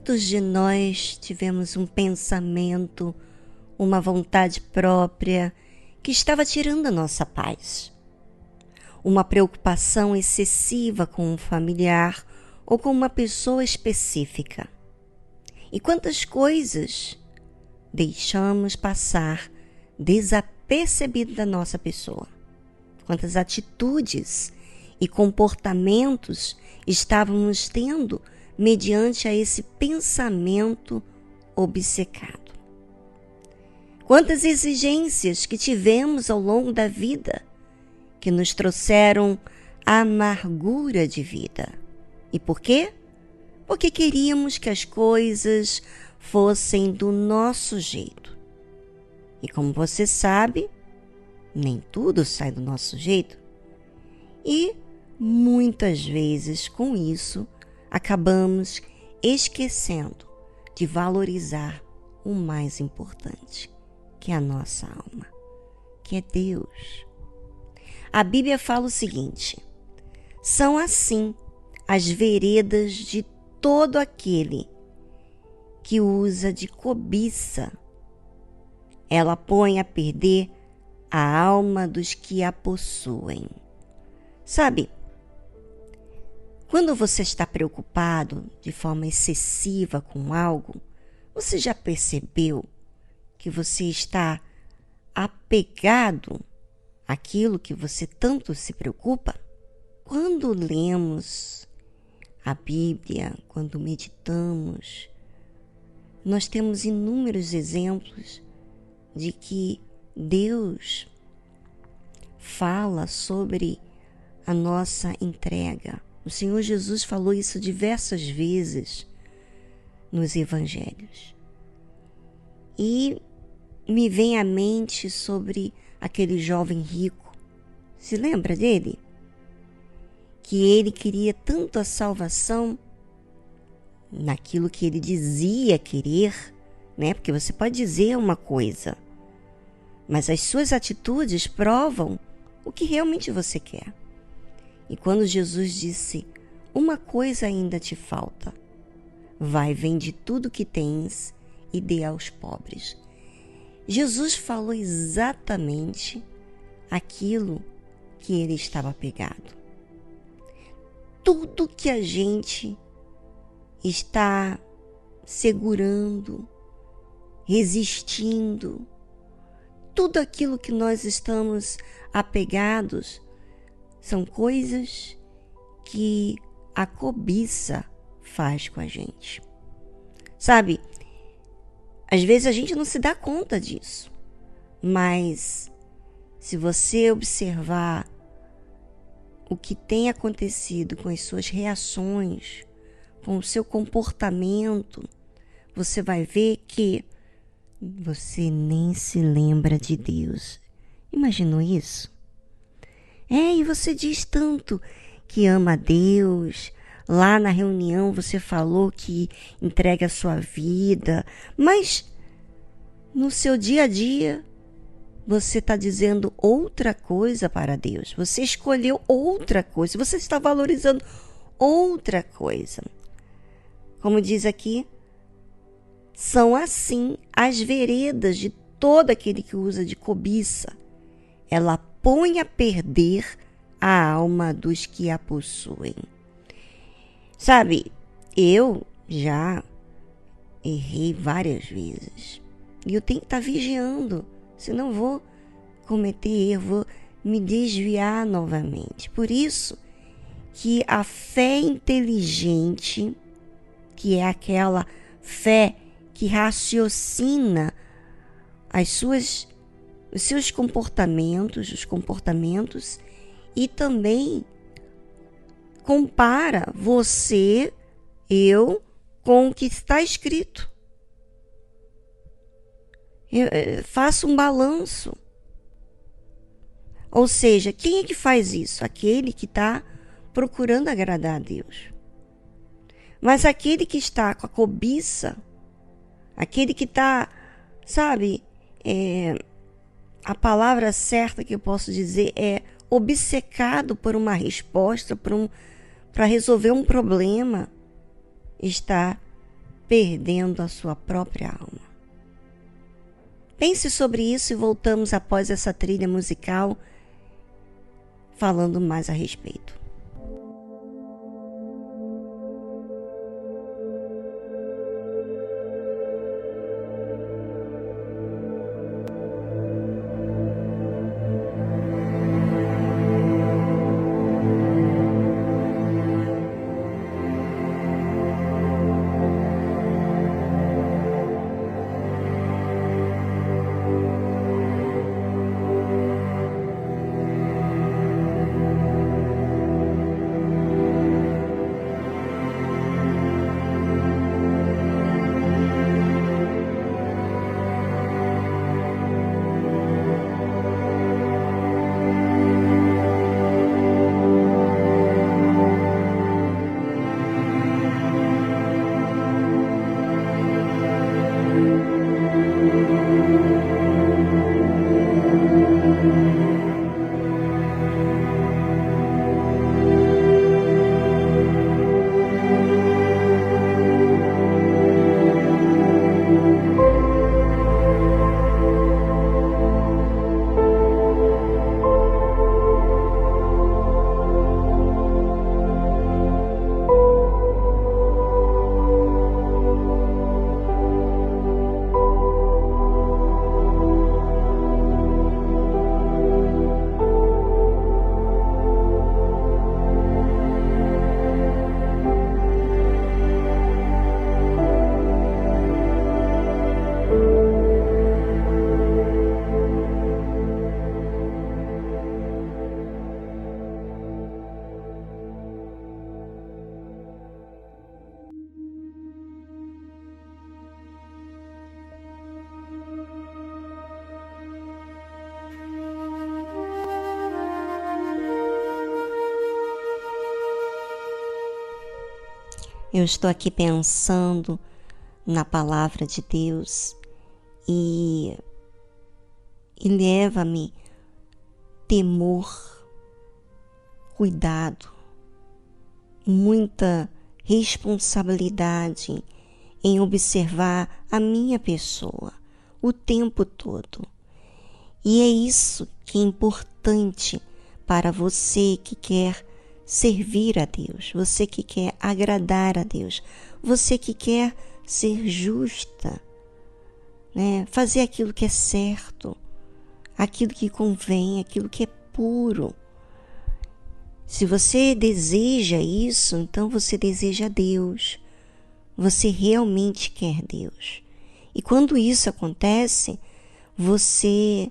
Quantos de nós tivemos um pensamento, uma vontade própria que estava tirando a nossa paz? Uma preocupação excessiva com um familiar ou com uma pessoa específica. E quantas coisas deixamos passar desapercebido da nossa pessoa? Quantas atitudes e comportamentos estávamos tendo mediante a esse pensamento obcecado? Quantas exigências que tivemos ao longo da vida que nos trouxeram amargura de vida. E por quê? Porque queríamos que as coisas fossem do nosso jeito. E como você sabe, nem tudo sai do nosso jeito. E muitas vezes com isso acabamos esquecendo de valorizar o mais importante, que é a nossa alma, que é Deus. A Bíblia fala o seguinte: são assim as veredas de todo aquele que usa de cobiça. Ela põe a perder a alma dos que a possuem. Sabe, quando você está preocupado de forma excessiva com algo, você já percebeu que você está apegado àquilo que você tanto se preocupa? Quando lemos a Bíblia, quando meditamos, nós temos inúmeros exemplos de que Deus fala sobre a nossa entrega. O Senhor Jesus falou isso diversas vezes nos evangelhos. E me vem à mente sobre aquele jovem rico. Se lembra dele? Que ele queria tanto a salvação naquilo que ele dizia querer, né? Porque você pode dizer uma coisa, mas as suas atitudes provam o que realmente você quer. E quando Jesus disse: uma coisa ainda te falta, vai, vende tudo que tens e dê aos pobres. Jesus falou exatamente aquilo que ele estava apegado. Tudo que a gente está segurando, resistindo, tudo aquilo que nós estamos apegados, são coisas que a cobiça faz com a gente. Sabe, às vezes a gente não se dá conta disso, mas se você observar o que tem acontecido com as suas reações, com o seu comportamento, você vai ver que você nem se lembra de Deus. Imaginou isso? E você diz tanto que ama a Deus. Lá na reunião você falou que entrega a sua vida, mas no seu dia a dia você está dizendo outra coisa para Deus. Você escolheu outra coisa, você está valorizando outra coisa. Como diz aqui, são assim as veredas de todo aquele que usa de cobiça. Ela põe a perder a alma dos que a possuem. Sabe, eu já errei várias vezes. E eu tenho que estar vigiando, senão vou cometer erro, vou me desviar novamente. Por isso que a fé inteligente, que é aquela fé que raciocina os seus comportamentos, os comportamentos, e também compara você, eu, com o que está escrito. Faça um balanço. Ou seja, quem é que faz isso? Aquele que está procurando agradar a Deus. Mas aquele que está com a cobiça, aquele que está, sabe, a palavra certa que eu posso dizer é obcecado por uma resposta, para resolver um problema, está perdendo a sua própria alma. Pense sobre isso e voltamos após essa trilha musical falando mais a respeito. Eu estou aqui pensando na palavra de Deus e leva-me temor, cuidado, muita responsabilidade em observar a minha pessoa o tempo todo. E é isso que é importante para você que quer servir a Deus, você que quer agradar a Deus, você que quer ser justa, né? Fazer aquilo que é certo, aquilo que convém, aquilo que é puro. Se você deseja isso, então você deseja Deus, você realmente quer Deus. E quando isso acontece, você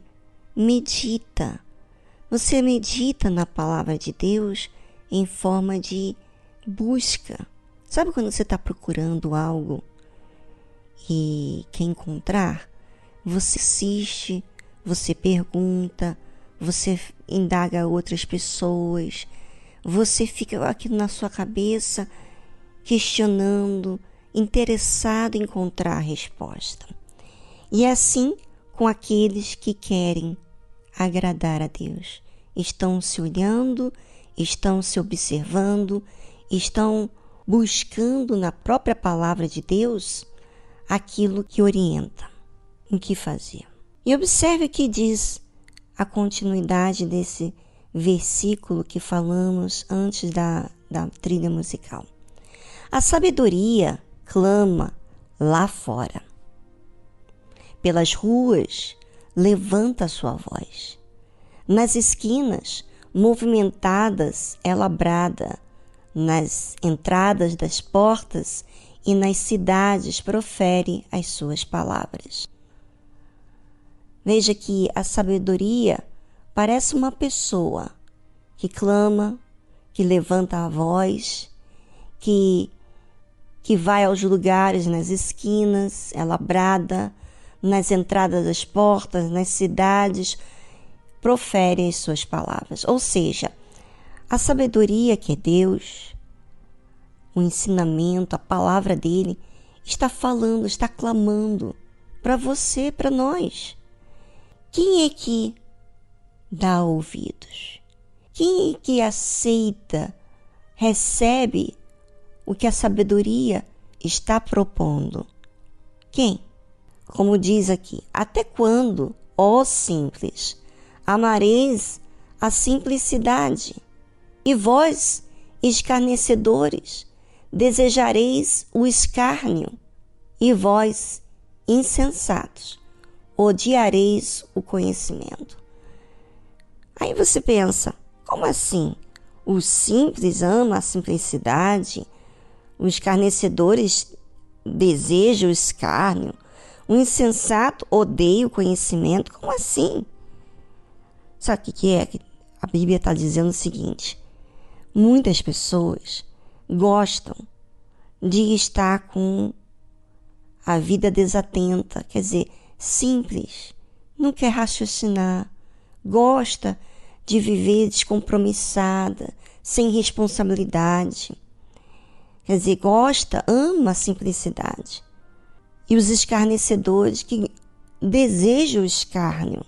medita na palavra de Deus em forma de busca. Sabe quando você está procurando algo e quer encontrar? Você assiste, você pergunta, você indaga outras pessoas, você fica aqui na sua cabeça questionando, interessado em encontrar a resposta. E é assim com aqueles que querem agradar a Deus. Estão se olhando, estão se observando, estão buscando na própria palavra de Deus aquilo que orienta, o que fazer. E observe o que diz a continuidade desse versículo que falamos antes da trilha musical. A sabedoria clama lá fora. Pelas ruas, levanta a sua voz. Nas esquinas, movimentadas, ela brada. Nas entradas das portas e nas cidades, profere as suas palavras. Veja que a sabedoria parece uma pessoa que clama, que levanta a voz, que vai aos lugares, nas esquinas, ela brada, nas entradas das portas, nas cidades, profere as suas palavras. Ou seja, a sabedoria que é Deus, o ensinamento, a palavra dele, está falando, está clamando para você, para nós. Quem é que dá ouvidos? Quem é que aceita, recebe o que a sabedoria está propondo? Quem? Como diz aqui, até quando, ó simples, amareis a simplicidade? E vós, escarnecedores, desejareis o escárnio? E vós, insensatos, odiareis o conhecimento. Aí você pensa, como assim? Os simples amam a simplicidade, os escarnecedores desejam o escárnio, o insensato odeia o conhecimento. Como assim? Sabe o que é? A Bíblia está dizendo o seguinte: muitas pessoas gostam de estar com a vida desatenta, quer dizer, simples, não quer raciocinar, gosta de viver descompromissada, sem responsabilidade. Quer dizer, ama a simplicidade. E os escarnecedores que desejam o escárnio,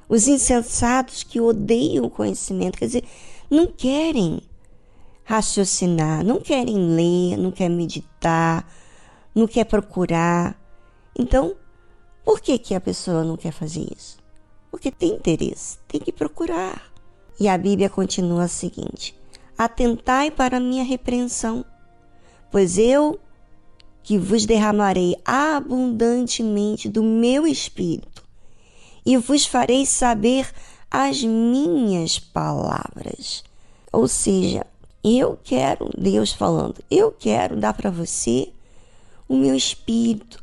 os insensatos que odeiam o conhecimento, quer dizer, não querem raciocinar, não querem ler, não querem meditar, não quer procurar. Então, por que a pessoa não quer fazer isso? Porque tem interesse, tem que procurar. E a Bíblia continua a seguinte: atentai para a minha repreensão, pois eu que vos derramarei abundantemente do meu espírito e vos farei saber as minhas palavras. Ou seja, Deus falando, eu quero dar para você o meu espírito,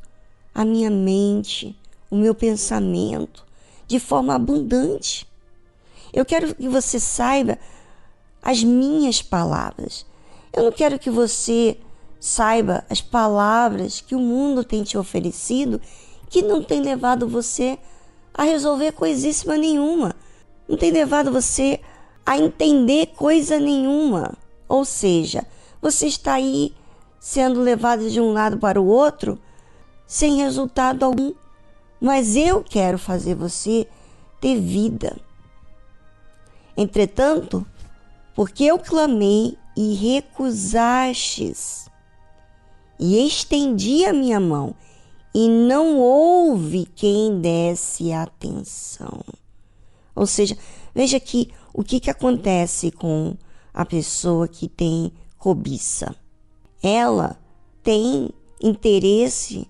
a minha mente, o meu pensamento, de forma abundante. Eu quero que você saiba as minhas palavras. Eu não quero que você saiba as palavras que o mundo tem te oferecido, que não tem levado você a resolver coisíssima nenhuma, não tem levado você a entender coisa nenhuma. Ou seja, você está aí sendo levado de um lado para o outro sem resultado algum. Mas eu quero fazer você ter vida. Entretanto, porque eu clamei e recusastes, e estendi a minha mão, e não houve quem desse atenção. Ou seja, veja aqui o que acontece com a pessoa que tem cobiça. Ela tem interesse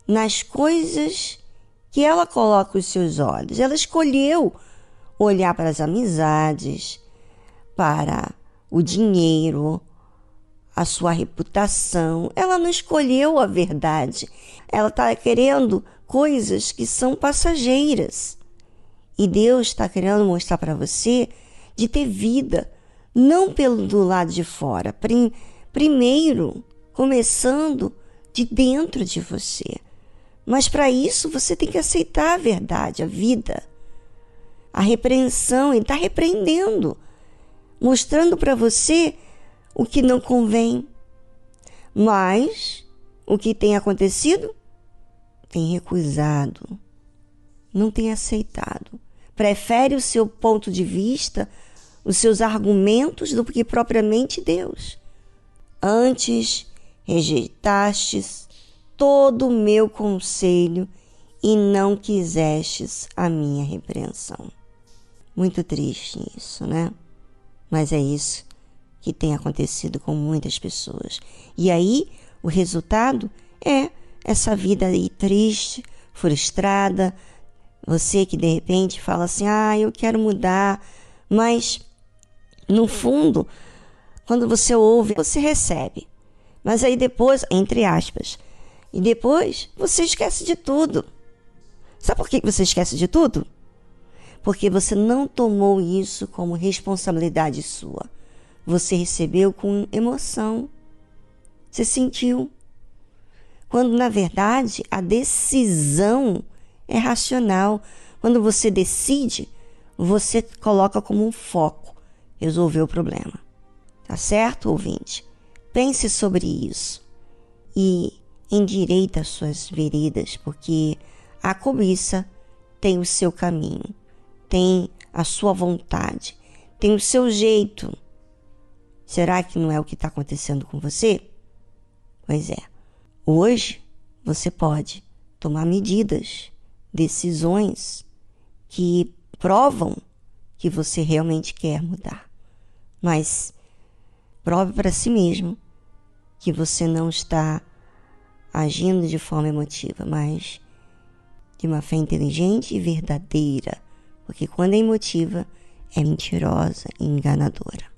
nas coisas que ela coloca os seus olhos. Ela escolheu olhar para as amizades, para o dinheiro, a sua reputação. Ela não escolheu a verdade. Ela está querendo coisas que são passageiras. E Deus está querendo mostrar para você de ter vida, não do lado de fora. Primeiro, começando de dentro de você. Mas para isso você tem que aceitar a verdade, a vida. A repreensão, ele está repreendendo, mostrando para você o que não convém. Mas o que tem acontecido? Tem recusado, não tem aceitado. Prefere o seu ponto de vista, os seus argumentos, do que propriamente Deus. Antes rejeitastes todo o meu conselho e não quisestes a minha repreensão. Muito triste isso, né? Mas é isso que tem acontecido com muitas pessoas. E aí, o resultado é essa vida aí triste, frustrada. Você que de repente fala assim, eu quero mudar, mas no fundo, quando você ouve, você recebe. Mas aí depois, entre aspas, e depois você esquece de tudo. Sabe por que você esquece de tudo? Porque você não tomou isso como responsabilidade sua. Você recebeu com emoção. Você sentiu. Quando, na verdade, a decisão é racional. Quando você decide, você coloca como um foco resolver o problema. Tá certo, ouvinte? Pense sobre isso e endireita as suas veredas, porque a cobiça tem o seu caminho, tem a sua vontade, tem o seu jeito. Será que não é o que está acontecendo com você? Pois é. Hoje você pode tomar medidas, decisões que provam que você realmente quer mudar. Mas prove para si mesmo que você não está agindo de forma emotiva, mas de uma fé inteligente e verdadeira. Porque quando é emotiva, é mentirosa e enganadora.